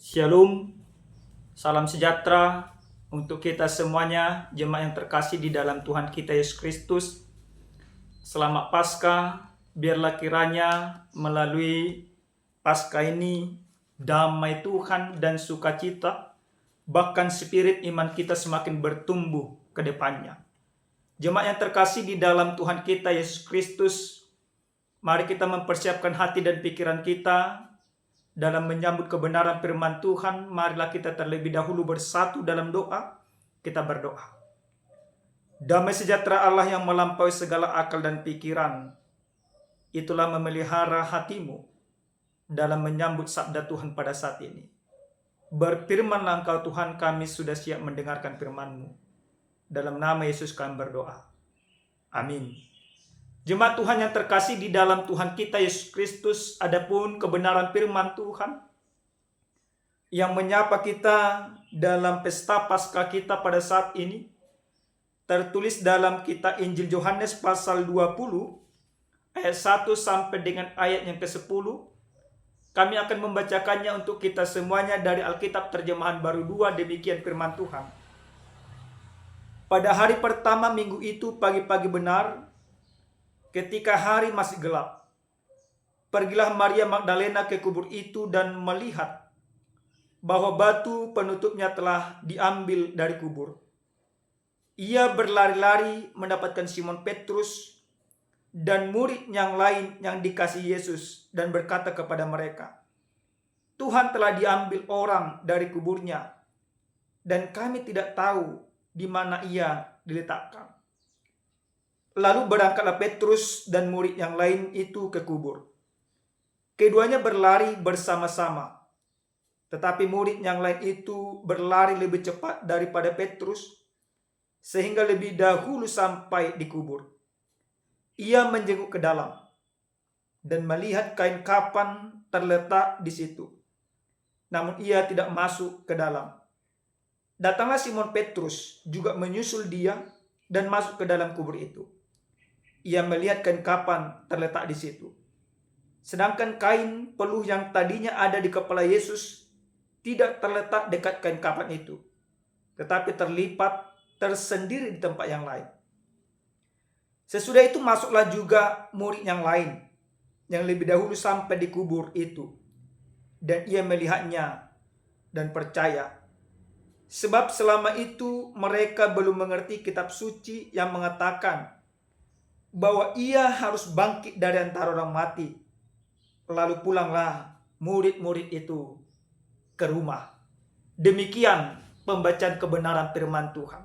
Shalom, salam sejahtera untuk kita semuanya, jemaat yang terkasih di dalam Tuhan kita Yesus Kristus. Selamat Paskah, biarlah kiranya melalui Paskah ini damai Tuhan dan sukacita, bahkan spirit iman kita semakin bertumbuh ke depannya. Jemaat yang terkasih di dalam Tuhan kita Yesus Kristus, mari kita mempersiapkan hati dan pikiran kita dalam menyambut kebenaran firman Tuhan. Marilah kita terlebih dahulu bersatu dalam doa. Kita berdoa. Damai sejahtera Allah yang melampaui segala akal dan pikiran, itulah memelihara hatimu dalam menyambut sabda Tuhan pada saat ini. Berfirmanlah Engkau Tuhan, kami sudah siap mendengarkan firman-Mu. Dalam nama Yesus kami berdoa. Amin. Jemaat Tuhan yang terkasih di dalam Tuhan kita Yesus Kristus, adapun kebenaran firman Tuhan yang menyapa kita dalam pesta Paskah kita pada saat ini, tertulis dalam kitab Injil Yohanes pasal 20 ayat 1 sampai dengan ayat yang ke-10. Kami akan membacakannya untuk kita semuanya dari Alkitab terjemahan baru 2. Demikian firman Tuhan. Pada hari pertama minggu itu, pagi-pagi benar, ketika hari masih gelap, pergilah Maria Magdalena ke kubur itu dan melihat bahwa batu penutupnya telah diambil dari kubur. Ia berlari-lari mendapatkan Simon Petrus dan murid yang lain yang dikasih Yesus dan berkata kepada mereka, "Tuhan telah diambil orang dari kuburnya dan kami tidak tahu di mana ia diletakkan." Lalu berangkatlah Petrus dan murid yang lain itu ke kubur. Keduanya berlari bersama-sama. Tetapi murid yang lain itu berlari lebih cepat daripada Petrus, sehingga lebih dahulu sampai di kubur. Ia menjenguk ke dalam dan melihat kain kapan terletak di situ. Namun ia tidak masuk ke dalam. Datanglah Simon Petrus juga menyusul dia dan masuk ke dalam kubur itu. Ia melihat kain kapan terletak di situ. Sedangkan kain peluh yang tadinya ada di kepala Yesus tidak terletak dekat kain kapan itu, tetapi terlipat tersendiri di tempat yang lain. Sesudah itu masuklah juga murid yang lain yang lebih dahulu sampai di kubur itu, dan ia melihatnya dan percaya. Sebab selama itu mereka belum mengerti kitab suci yang mengatakan bahwa ia harus bangkit dari antara orang mati. Lalu pulanglah murid-murid itu ke rumah. Demikian pembacaan kebenaran firman Tuhan.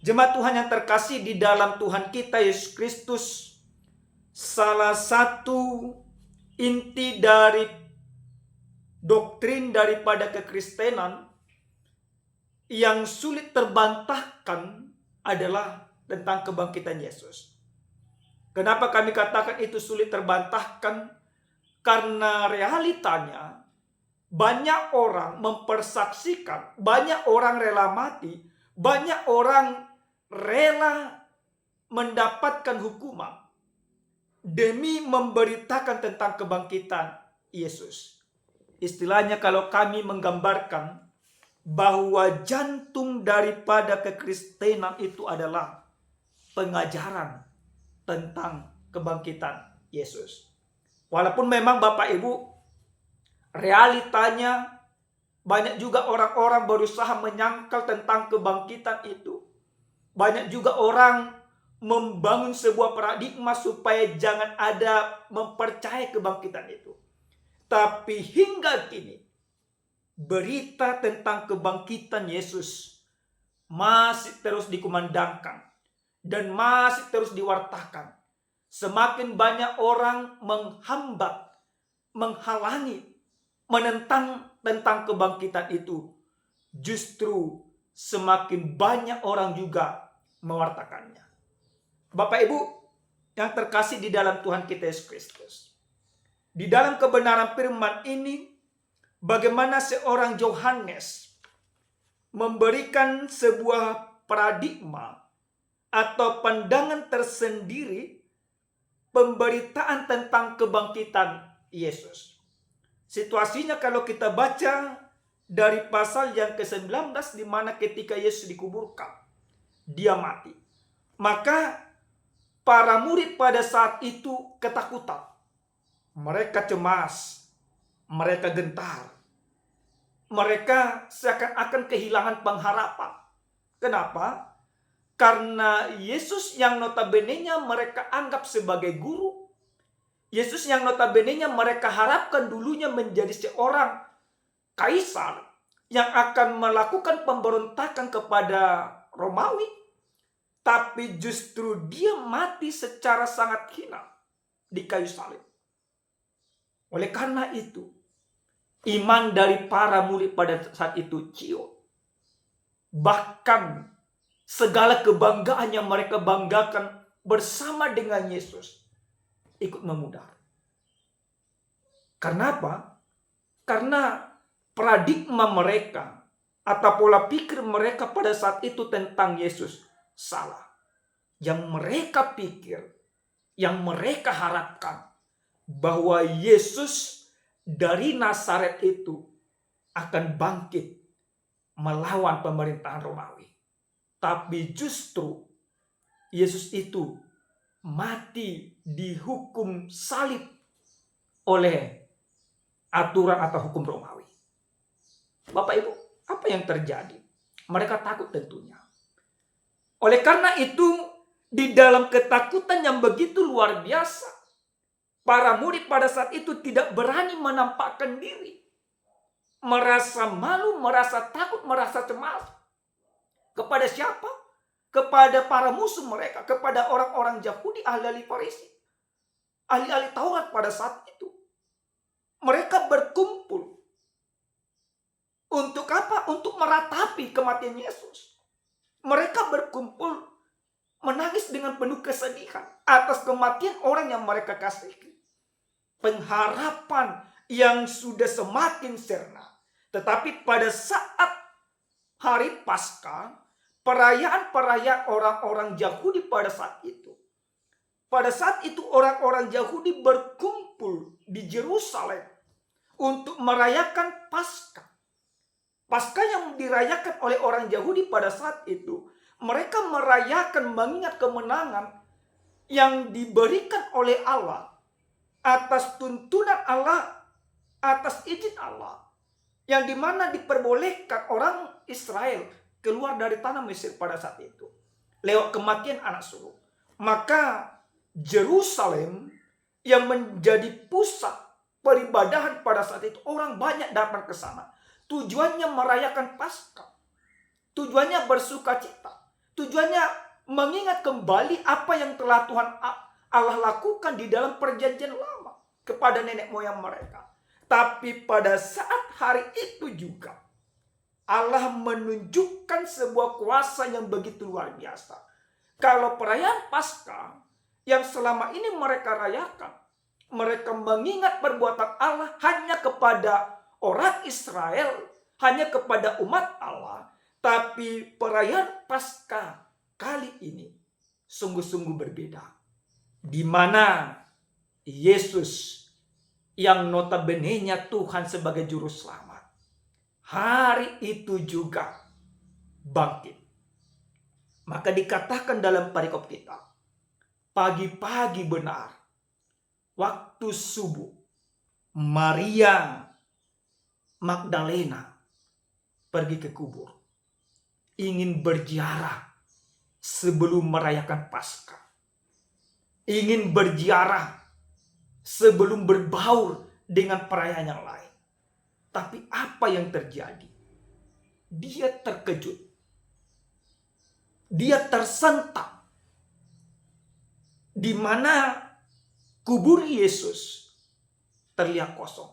Jemaat Tuhan yang terkasih di dalam Tuhan kita Yesus Kristus, salah satu inti dari doktrin daripada kekristenan yang sulit terbantahkan adalah tentang kebangkitan Yesus. Kenapa kami katakan itu sulit terbantahkan? Karena realitanya banyak orang mempersaksikan, banyak orang rela mati, banyak orang rela mendapatkan hukuman demi memberitakan tentang kebangkitan Yesus. Istilahnya kalau kami menggambarkan bahwa jantung daripada kekristenan itu adalah pengajaran tentang kebangkitan Yesus. Walaupun memang Bapak Ibu, realitanya banyak juga orang-orang berusaha menyangkal tentang kebangkitan itu. Banyak juga orang membangun sebuah paradigma supaya jangan ada mempercayai kebangkitan itu. Tapi hingga kini, berita tentang kebangkitan Yesus masih terus dikumandangkan dan masih terus diwartakan. Semakin banyak orang menghambat, menghalangi, menentang tentang kebangkitan itu, justru semakin banyak orang juga mewartakannya. Bapak Ibu yang terkasih di dalam Tuhan kita Yesus Kristus, di dalam kebenaran firman ini, bagaimana seorang Yohanes memberikan sebuah paradigma atau pandangan tersendiri pemberitaan tentang kebangkitan Yesus. Situasinya kalau kita baca dari pasal yang ke-19 di mana ketika Yesus dikuburkan, dia mati. Maka para murid pada saat itu ketakutan. Mereka cemas, mereka gentar. Mereka seakan-akan kehilangan pengharapan. Kenapa? Karena Yesus yang notabene-nya mereka anggap sebagai guru, Yesus yang notabene-nya mereka harapkan dulunya menjadi seorang kaisar yang akan melakukan pemberontakan kepada Romawi, tapi justru dia mati secara sangat hina di kayu salib. Oleh karena itu, iman dari para murid pada saat itu ciut. Bahkan segala kebanggaan yang mereka banggakan bersama dengan Yesus ikut memudar. Karena apa? Karena paradigma mereka atau pola pikir mereka pada saat itu tentang Yesus salah. Yang mereka pikir, yang mereka harapkan bahwa Yesus dari Nazaret itu akan bangkit melawan pemerintahan Romawi. Tapi justru Yesus itu mati dihukum salib oleh aturan atau hukum Romawi. Bapak Ibu, apa yang terjadi? Mereka takut tentunya. Oleh karena itu, di dalam ketakutan yang begitu luar biasa, para murid pada saat itu tidak berani menampakkan diri. Merasa malu, merasa takut, merasa cemas. Kepada siapa? Kepada para musuh mereka, kepada orang-orang Yahudi, ahli-ahli Farisi, ahli-ahli Taurat pada saat itu. Mereka berkumpul. Untuk apa? Untuk meratapi kematian Yesus. Mereka berkumpul menangis dengan penuh kesedihan atas kematian orang yang mereka kasihi. Pengharapan yang sudah semakin sirna. Tetapi pada saat hari Paskah, perayaan-perayaan orang-orang Yahudi pada saat itu. Pada saat itu orang-orang Yahudi berkumpul di Yerusalem untuk merayakan Paskah. Paskah yang dirayakan oleh orang Yahudi pada saat itu, mereka merayakan mengingat kemenangan yang diberikan oleh Allah atas tuntunan Allah, atas izin Allah, yang dimana diperbolehkan orang Israel keluar dari tanah Mesir pada saat itu lewat kematian anak sulung. Maka Yerusalem yang menjadi pusat peribadahan pada saat itu, orang banyak datang ke sana. Tujuannya merayakan Paskah. Tujuannya bersuka cita. Tujuannya mengingat kembali apa yang telah Tuhan Allah lakukan di dalam perjanjian lama kepada nenek moyang mereka. Tapi pada saat hari itu juga Allah menunjukkan sebuah kuasa yang begitu luar biasa. Kalau perayaan Paskah yang selama ini mereka rayakan, mereka mengingat perbuatan Allah hanya kepada orang Israel, hanya kepada umat Allah. Tapi perayaan Paskah kali ini sungguh-sungguh berbeda. Di mana Yesus yang notabene-nya Tuhan sebagai juru selamat, hari itu juga bangkit. Maka dikatakan dalam perikop kita, pagi-pagi benar, waktu subuh, Maria Magdalena pergi ke kubur, ingin berziarah sebelum merayakan Paskah, ingin berziarah sebelum berbaur dengan perayaan yang lain. Tapi apa yang terjadi? Dia terkejut, dia tersentak, di mana kubur Yesus terlihat kosong.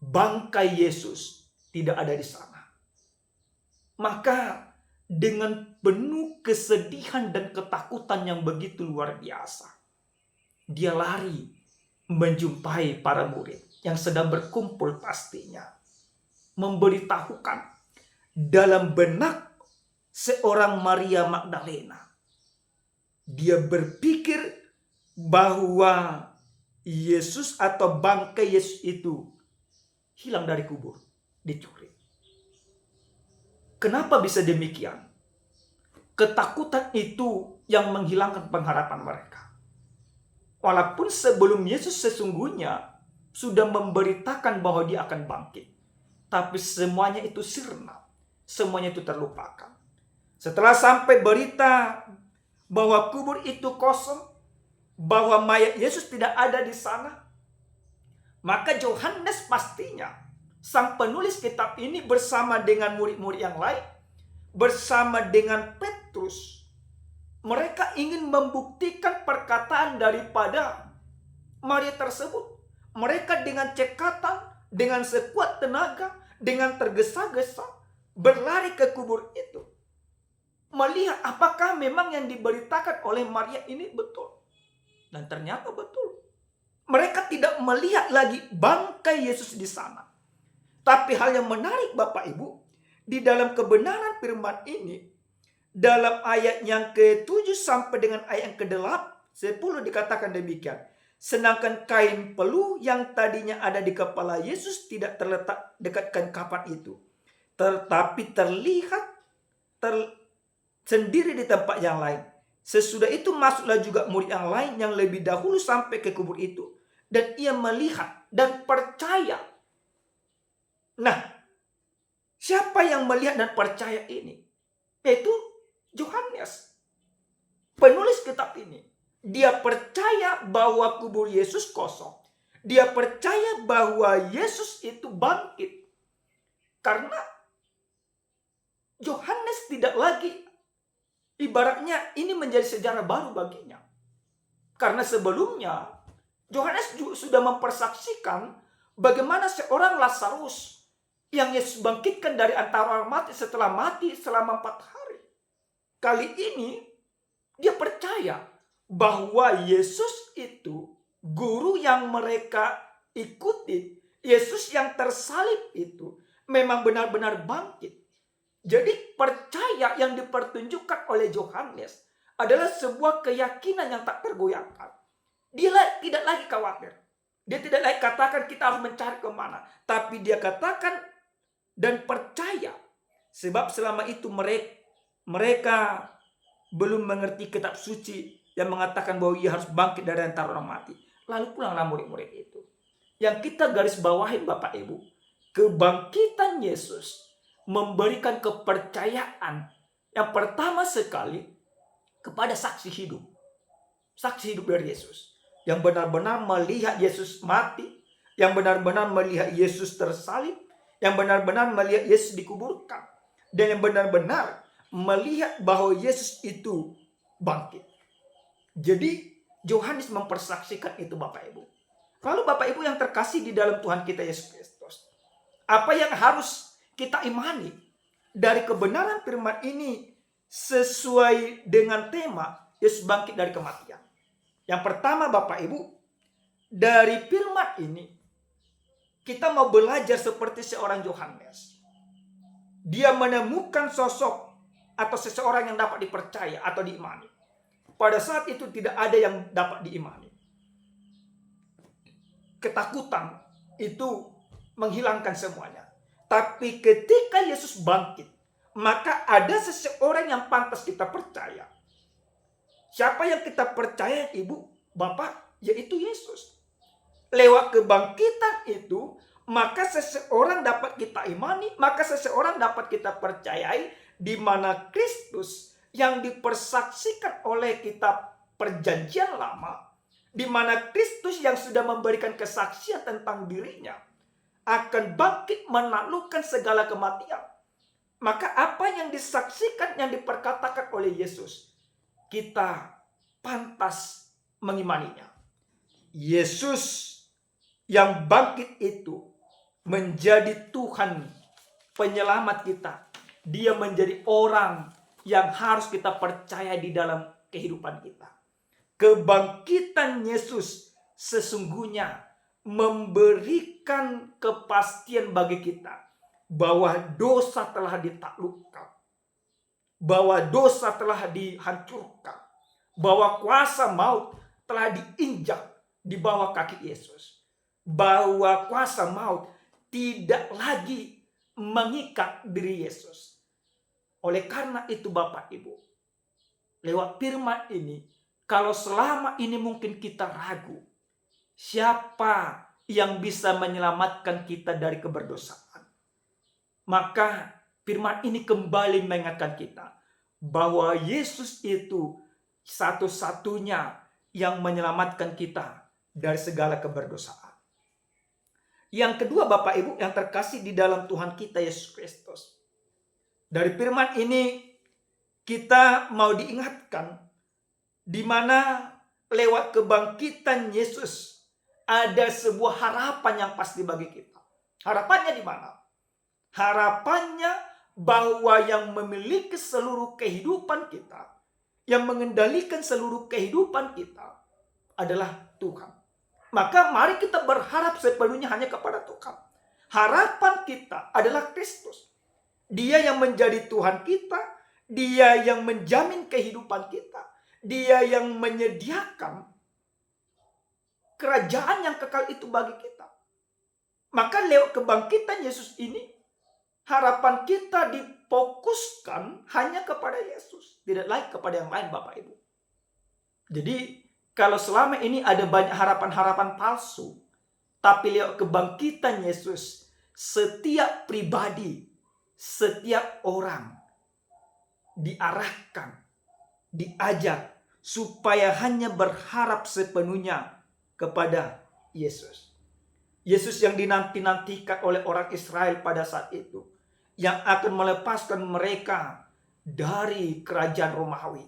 Bangkai Yesus tidak ada di sana. Maka dengan penuh kesedihan dan ketakutan yang begitu luar biasa, dia lari menjumpai para murid yang sedang berkumpul pastinya. Memberitahukan dalam benak seorang Maria Magdalena, dia berpikir bahwa Yesus atau bangkai Yesus itu hilang dari kubur. dicuri. Kenapa bisa demikian? Ketakutan itu yang menghilangkan pengharapan mereka. Walaupun sebelum Yesus sesungguhnya sudah memberitakan bahwa dia akan bangkit. Tapi semuanya itu sirna. Semuanya itu terlupakan. Setelah sampai berita bahwa kubur itu kosong, bahwa mayat Yesus tidak ada di sana, maka Yohanes pastinya, sang penulis kitab ini bersama dengan murid-murid yang lain, bersama dengan Petrus, mereka ingin membuktikan perkataan daripada Maria tersebut. Mereka dengan cekatan, dengan sekuat tenaga, dengan tergesa-gesa berlari ke kubur itu, melihat apakah memang yang diberitakan oleh Maria ini betul. Dan ternyata betul. Mereka tidak melihat lagi bangkai Yesus di sana. Tapi hal yang menarik Bapak Ibu, di dalam kebenaran firman ini, dalam ayat yang ke-7 sampai dengan ayat yang ke-10 dikatakan demikian. Sedangkan kain peluh yang tadinya ada di kepala Yesus tidak terletak dekat kapan itu, tetapi terlihat sendiri di tempat yang lain. Sesudah itu masuklah juga murid yang lain yang lebih dahulu sampai ke kubur itu. Dan ia melihat dan percaya. Nah, siapa yang melihat dan percaya ini? Yaitu Yohanes, penulis kitab ini. Dia percaya bahwa kubur Yesus kosong. Dia percaya bahwa Yesus itu bangkit. Karena Yohanes tidak lagi, ibaratnya ini menjadi sejarah baru baginya. Karena sebelumnya Yohanes sudah mempersaksikan bagaimana seorang Lazarus yang Yesus bangkitkan dari antara orang mati setelah mati selama 4 hari. Kali ini dia percaya bahwa Yesus itu guru yang mereka ikuti, Yesus yang tersalib itu memang benar-benar bangkit. Jadi percaya yang dipertunjukkan oleh Yohanes adalah sebuah keyakinan yang tak tergoyahkan. Dia tidak lagi khawatir. Dia tidak lagi katakan kita harus mencari kemana. Tapi dia katakan dan percaya. Sebab selama itu mereka belum mengerti kitab suci yang mengatakan bahwa ia harus bangkit dari antara orang mati. Lalu pulanglah murid-murid itu. Yang kita garis bawahi Bapak Ibu, kebangkitan Yesus memberikan kepercayaan yang pertama sekali kepada saksi hidup. Saksi hidup dari Yesus. Yang benar-benar melihat Yesus mati. Yang benar-benar melihat Yesus tersalib. Yang benar-benar melihat Yesus dikuburkan. Dan yang benar-benar melihat bahwa Yesus itu bangkit. Jadi Yohanes mempersaksikan itu Bapak Ibu. Lalu Bapak Ibu yang terkasih di dalam Tuhan kita Yesus Kristus, apa yang harus kita imani dari kebenaran firman ini sesuai dengan tema Yesus bangkit dari kematian? Yang pertama Bapak Ibu, dari firman ini kita mau belajar seperti seorang Yohanes. Dia menemukan sosok atau seseorang yang dapat dipercaya atau diimani. Pada saat itu tidak ada yang dapat diimani. Ketakutan itu menghilangkan semuanya. Tapi ketika Yesus bangkit, maka ada seseorang yang pantas kita percaya. Siapa yang kita percaya, Ibu, Bapak? Yaitu Yesus. Lewat kebangkitan itu, maka seseorang dapat kita imani, maka seseorang dapat kita percayai, di mana Kristus yang dipersaksikan oleh kitab Perjanjian Lama, di mana Kristus yang sudah memberikan kesaksian tentang dirinya akan bangkit menaklukkan segala kematian. Maka apa yang disaksikan, yang diperkatakan oleh Yesus, kita pantas mengimaninya. Yesus yang bangkit itu menjadi Tuhan penyelamat kita. Dia menjadi orang yang harus kita percaya di dalam kehidupan kita. Kebangkitan Yesus sesungguhnya memberikan kepastian bagi kita bahwa dosa telah ditaklukkan, bahwa dosa telah dihancurkan, bahwa kuasa maut telah diinjak di bawah kaki Yesus, bahwa kuasa maut tidak lagi mengikat diri Yesus. Oleh karena itu Bapak Ibu, lewat firman ini, kalau selama ini mungkin kita ragu, siapa yang bisa menyelamatkan kita dari keberdosaan? Maka firman ini kembali mengingatkan kita bahwa Yesus itu satu-satunya yang menyelamatkan kita dari segala keberdosaan. Yang kedua Bapak Ibu yang terkasih di dalam Tuhan kita Yesus Kristus. Dari firman ini kita mau diingatkan di mana lewat kebangkitan Yesus ada sebuah harapan yang pasti bagi kita. Harapannya di mana? Harapannya bahwa yang memiliki seluruh kehidupan kita, yang mengendalikan seluruh kehidupan kita adalah Tuhan. Maka mari kita berharap sepenuhnya hanya kepada Tuhan. Harapan kita adalah Kristus. Dia yang menjadi Tuhan kita, Dia yang menjamin kehidupan kita, Dia yang menyediakan kerajaan yang kekal itu bagi kita. Maka lewat kebangkitan Yesus ini, harapan kita difokuskan hanya kepada Yesus, tidak lagi kepada yang lain Bapak Ibu. Jadi kalau selama ini ada banyak harapan-harapan palsu, tapi lewat kebangkitan Yesus, setiap pribadi, setiap orang diarahkan, diajak supaya hanya berharap sepenuhnya kepada Yesus. Yesus yang dinanti-nantikan oleh orang Israel pada saat itu, yang akan melepaskan mereka dari kerajaan Romawi.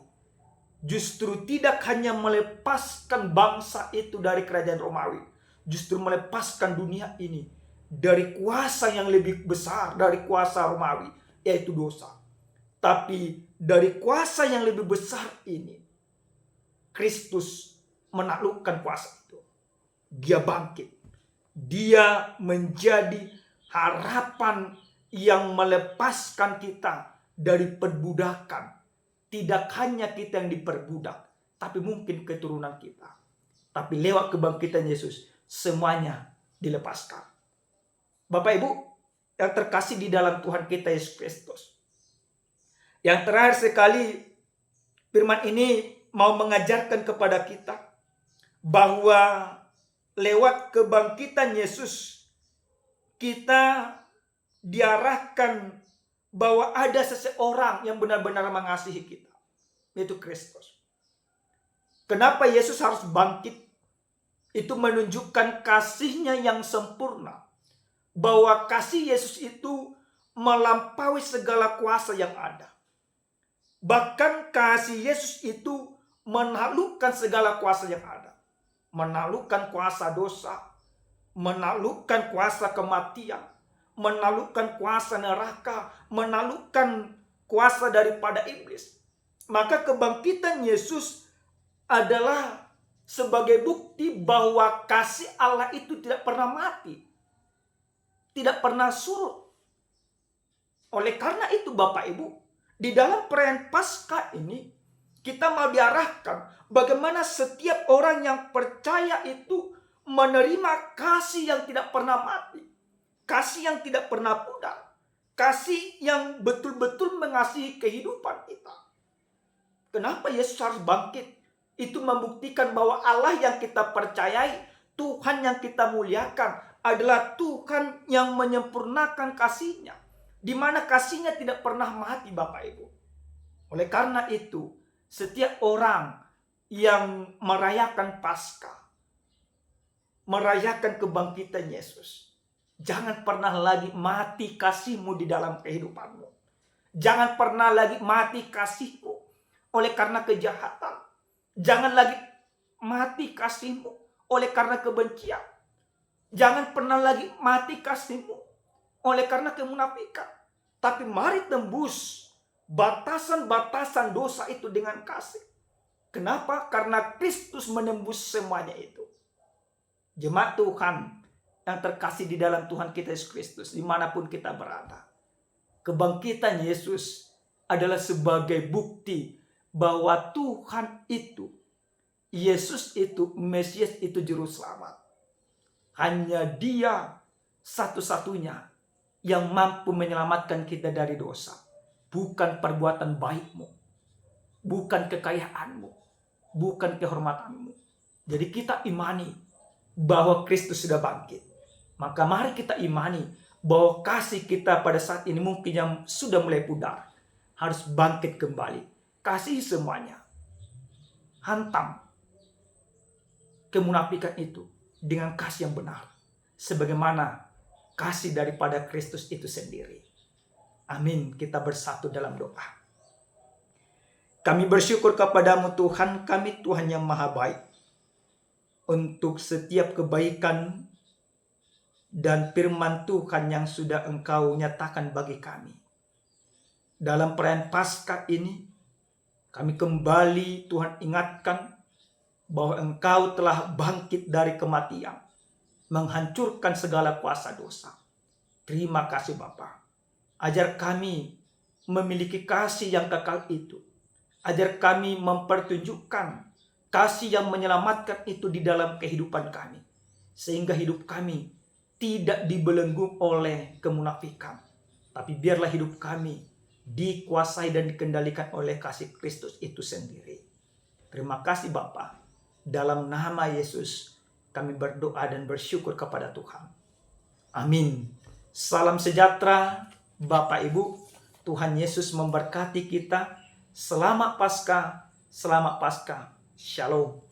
Justru tidak hanya melepaskan bangsa itu dari kerajaan Romawi, justru melepaskan dunia ini dari kuasa yang lebih besar dari kuasa Romawi, yaitu dosa. Tapi dari kuasa yang lebih besar ini, Kristus menaklukkan kuasa itu. Dia bangkit. Dia menjadi harapan yang melepaskan kita dari perbudakan. Tidak hanya kita yang diperbudak, tapi mungkin keturunan kita. Tapi lewat kebangkitan Yesus, semuanya dilepaskan. Bapak Ibu yang terkasih di dalam Tuhan kita Yesus Kristus. Yang terakhir sekali, firman ini mau mengajarkan kepada kita bahwa lewat kebangkitan Yesus, kita diarahkan bahwa ada seseorang yang benar-benar mengasihi kita, yaitu Kristus. Kenapa Yesus harus bangkit? Itu menunjukkan kasihnya yang sempurna. Bahwa kasih Yesus itu melampaui segala kuasa yang ada. Bahkan kasih Yesus itu menaklukkan segala kuasa yang ada. Menaklukkan kuasa dosa, menaklukkan kuasa kematian, menaklukkan kuasa neraka, menaklukkan kuasa daripada iblis. Maka kebangkitan Yesus adalah sebagai bukti bahwa kasih Allah itu tidak pernah mati, tidak pernah surut. Oleh karena itu Bapak Ibu, di dalam perayaan Paskah ini kita mau diarahkan bagaimana setiap orang yang percaya itu menerima kasih yang tidak pernah mati. Kasih yang tidak pernah pudar. Kasih yang betul-betul mengasihi kehidupan kita. Kenapa Yesus harus bangkit? Itu membuktikan bahwa Allah yang kita percayai, Tuhan yang kita muliakan, adalah Tuhan yang menyempurnakan kasih-Nya. Di mana kasih-Nya tidak pernah mati Bapak Ibu. Oleh karena itu, setiap orang yang merayakan Paskah, merayakan kebangkitan Yesus, jangan pernah lagi mati kasihmu di dalam kehidupanmu. Jangan pernah lagi mati kasihmu oleh karena kejahatan. Jangan lagi mati kasihmu oleh karena kebencian. Jangan pernah lagi mati kasihmu oleh karena kemunafikan. Tapi mari tembus batasan-batasan dosa itu dengan kasih. Kenapa? Karena Kristus menembus semuanya itu. Jemaat Tuhan yang terkasih di dalam Tuhan kita Yesus Kristus, dimanapun kita berada, kebangkitan Yesus adalah sebagai bukti bahwa Tuhan itu, Yesus itu, Mesias itu juru selamat. Hanya Dia satu-satunya yang mampu menyelamatkan kita dari dosa. Bukan perbuatan baikmu, bukan kekayaanmu, bukan kehormatanmu. Jadi kita imani bahwa Kristus sudah bangkit. Maka mari kita imani bahwa kasih kita pada saat ini mungkin yang sudah mulai pudar, harus bangkit kembali. Kasih semuanya. Hantam kemunafikan itu dengan kasih yang benar, sebagaimana kasih daripada Kristus itu sendiri. Amin. Kita bersatu dalam doa. Kami bersyukur kepadamu Tuhan kami, Tuhan yang maha baik, untuk setiap kebaikan dan firman Tuhan yang sudah Engkau nyatakan bagi kami. Dalam perayaan Paskah ini, kami kembali Tuhan ingatkan bahwa Engkau telah bangkit dari kematian, menghancurkan segala kuasa dosa. Terima kasih Bapa. Ajar kami memiliki kasih yang kekal itu. Ajar kami mempertunjukkan kasih yang menyelamatkan itu di dalam kehidupan kami. Sehingga hidup kami tidak dibelenggu oleh kemunafikan. Tapi biarlah hidup kami dikuasai dan dikendalikan oleh kasih Kristus itu sendiri. Terima kasih Bapa. Dalam nama Yesus kami berdoa dan bersyukur kepada Tuhan. Amin. Salam sejahtera Bapak Ibu. Tuhan Yesus memberkati kita. Selamat Paskah. Selamat Paskah. Shalom.